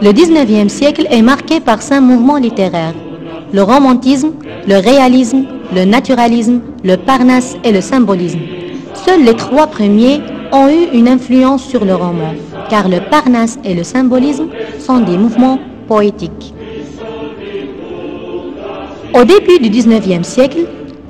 Le 19e siècle est marqué par 5 mouvements littéraires: le romantisme, le réalisme, le naturalisme, le parnasse et le symbolisme. Seuls les 3 premiers ont eu une influence sur le roman, car le parnasse et le symbolisme sont des mouvements poétiques. Au début du 19e siècle,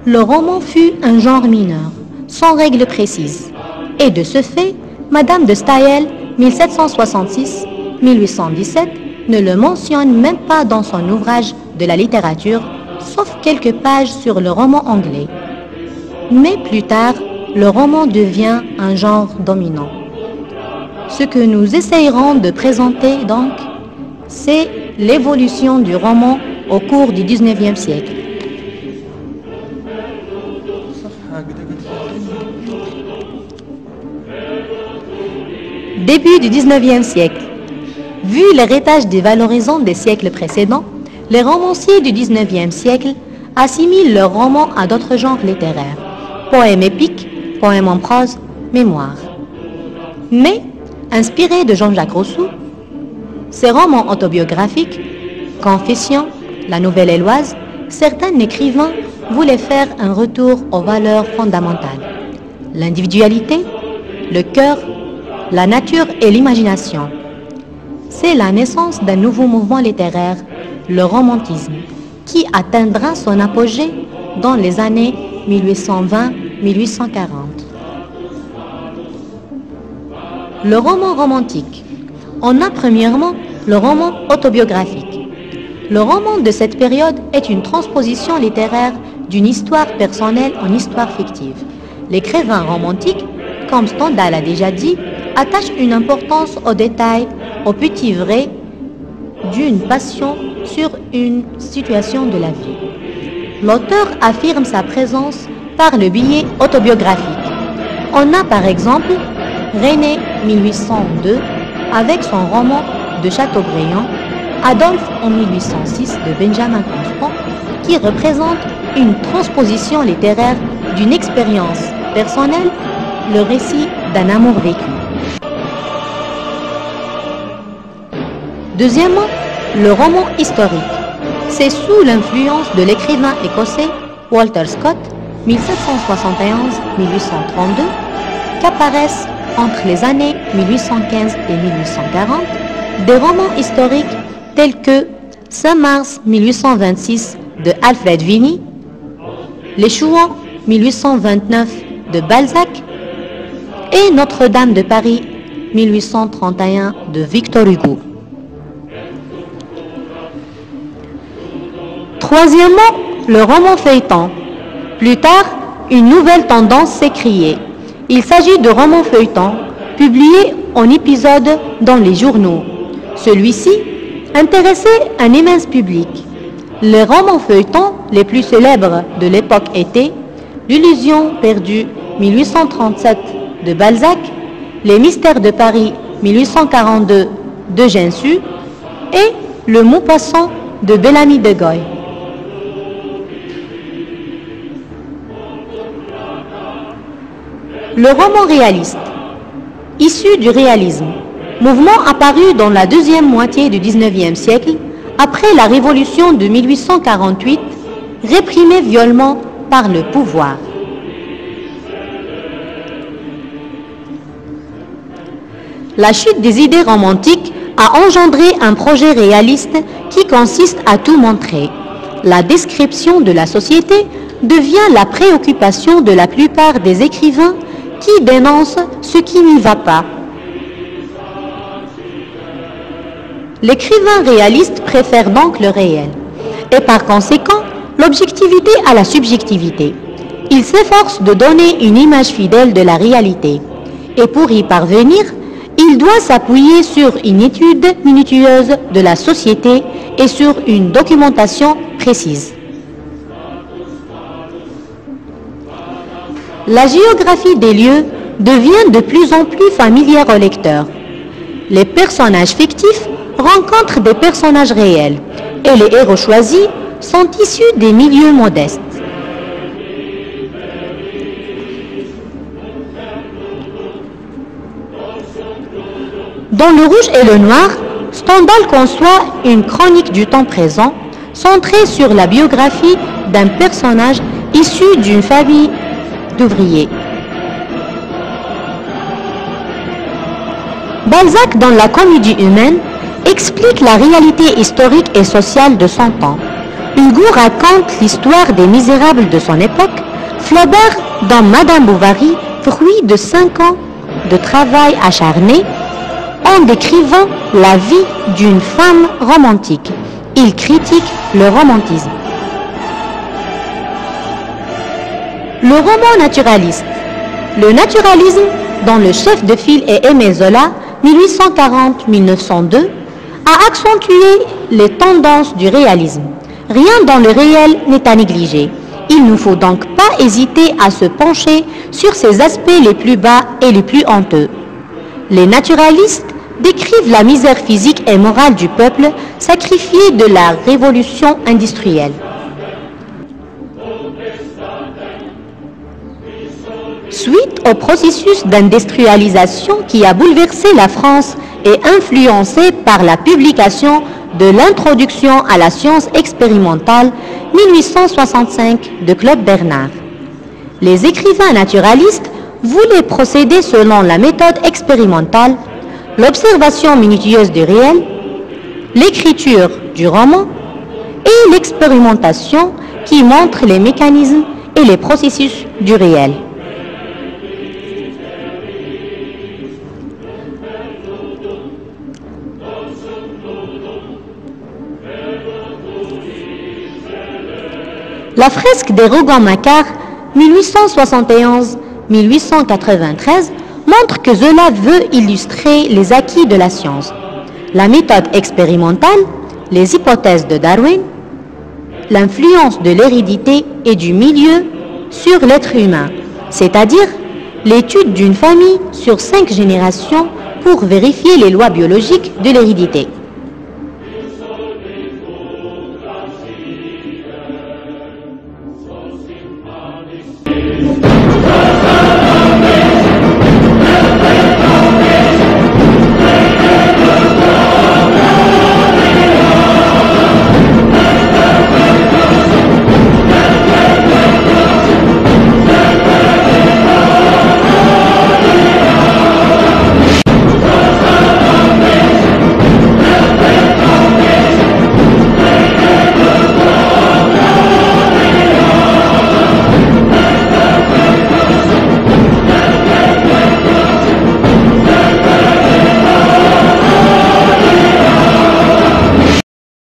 le roman fut un genre mineur, sans règles précises. Et de ce fait, Madame de Staël, 1766-1817, ne le mentionne même pas dans son ouvrage de la littérature, sauf quelques pages sur le roman anglais. Mais plus tard, le roman devient un genre dominant. Ce que nous essayerons de présenter donc, c'est l'évolution du roman au cours du 19e siècle. Début du 19e siècle. Vu l'héritage dévalorisant des siècles précédents, les romanciers du 19e siècle assimilent leurs romans à d'autres genres littéraires: poèmes épiques, poèmes en prose, mémoires. Mais, inspirés de Jean-Jacques Rousseau, ces romans autobiographiques, Confessions, La Nouvelle Éloise, certains écrivains voulaient faire un retour aux valeurs fondamentales: l'individualité, le cœur, la nature et l'imagination. C'est la naissance d'un nouveau mouvement littéraire, le romantisme, qui atteindra son apogée dans les années 1820-1840. Le roman romantique. On a premièrement le roman autobiographique. Le roman de cette période est une transposition littéraire d'une histoire personnelle en histoire fictive. L'écrivain romantique, comme Stendhal a déjà dit, attache une importance aux détails, aux petits vrais, d'une passion sur une situation de la vie. L'auteur affirme sa présence par le biais autobiographique. On a par exemple René 1802 avec son roman de Chateaubriand, Adolphe en 1806 de Benjamin Constant, qui représente une transposition littéraire d'une expérience personnelle, le récit d'un amour vécu. Deuxièmement, le roman historique. C'est sous l'influence de l'écrivain écossais Walter Scott, 1771-1832, qu'apparaissent entre les années 1815 et 1840 des romans historiques tels que Saint-Mars 1826 de Alfred Vigny, Les Chouans 1829 de Balzac et Notre-Dame de Paris 1831 de Victor Hugo. Troisièmement, le roman feuilleton. Plus tard, une nouvelle tendance s'est créée. Il s'agit de romans feuilletons publiés en épisodes dans les journaux. Celui-ci intéressait un immense public. Les romans feuilletons les plus célèbres de l'époque étaient L'Illusion perdue 1837 de Balzac, Les Mystères de Paris 1842 de Gensu et Le Maupassant de Bellamy de Goy. Le roman réaliste. Issu du réalisme, mouvement apparu dans la deuxième moitié du XIXe siècle, après la Révolution de 1848, réprimée violemment par le pouvoir. La chute des idées romantiques a engendré un projet réaliste qui consiste à tout montrer. La description de la société devient la préoccupation de la plupart des écrivains qui dénoncent ce qui n'y va pas. L'écrivain réaliste préfère donc le réel, et par conséquent, l'objectivité à la subjectivité. Il s'efforce de donner une image fidèle de la réalité, et pour y parvenir, il doit s'appuyer sur une étude minutieuse de la société et sur une documentation précise. La géographie des lieux devient de plus en plus familière au lecteur. Les personnages fictifs rencontrent des personnages réels et les héros choisis sont issus des milieux modestes. Dans Le Rouge et le Noir, Stendhal conçoit une chronique du temps présent centrée sur la biographie d'un personnage issu d'une famille d'ouvriers. Balzac, dans La Comédie humaine, explique la réalité historique et sociale de son temps. Hugo raconte l'histoire des misérables de son époque. Flaubert, dans Madame Bovary, fruit de 5 ans de travail acharné, en décrivant la vie d'une femme romantique. Il critique le romantisme. Le roman naturaliste. Le naturalisme, dont le chef de file est Aimé Zola, 1840-1902, a accentué les tendances du réalisme. Rien dans le réel n'est à négliger. Il ne faut donc pas hésiter à se pencher sur ses aspects les plus bas et les plus honteux. Les naturalistes décrivent la misère physique et morale du peuple sacrifié de la révolution industrielle. Suite au processus d'industrialisation qui a bouleversé la France et influencé par la publication de l'Introduction à la science expérimentale 1865 de Claude Bernard, les écrivains naturalistes voulaient procéder selon la méthode expérimentale, l'observation minutieuse du réel, l'écriture du roman et l'expérimentation qui montre les mécanismes et les processus du réel. La fresque des Rougon-Macquart, 1871-1893, montre que Zola veut illustrer les acquis de la science, la méthode expérimentale, les hypothèses de Darwin, l'influence de l'hérédité et du milieu sur l'être humain, c'est-à-dire l'étude d'une famille sur 5 générations pour vérifier les lois biologiques de l'hérédité.